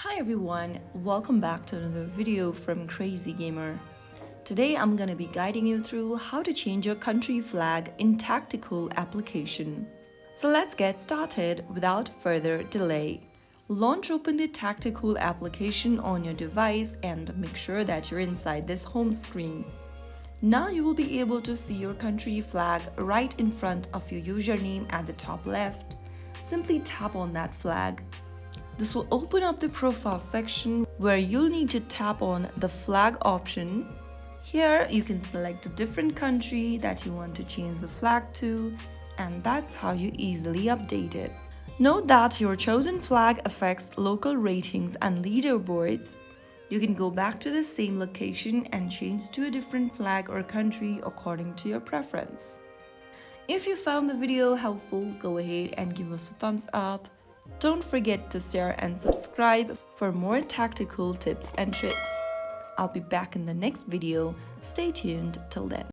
Hi everyone, welcome back to another video from Crazy Gamer. Today I'm gonna be guiding you through how to change your country flag in Tacticool application. So let's get started without further delay. Launch open the Tacticool application on your device and make sure that you're inside this home screen. Now you will be able to see your country flag right in front of your username at the top left. Simply tap on that flag. This will open up the profile section where you'll need to tap on the flag option. Here you can select a different country that you want to change the flag to, and that's how you easily update it. Note that your chosen flag affects local ratings and leaderboards. You can go back to the same location and change to a different flag or country according to your preference. If you found the video helpful, go ahead and give us a thumbs up. Don't forget to share and subscribe for more tactical tips and tricks. I'll be back in the next video. Stay tuned till then.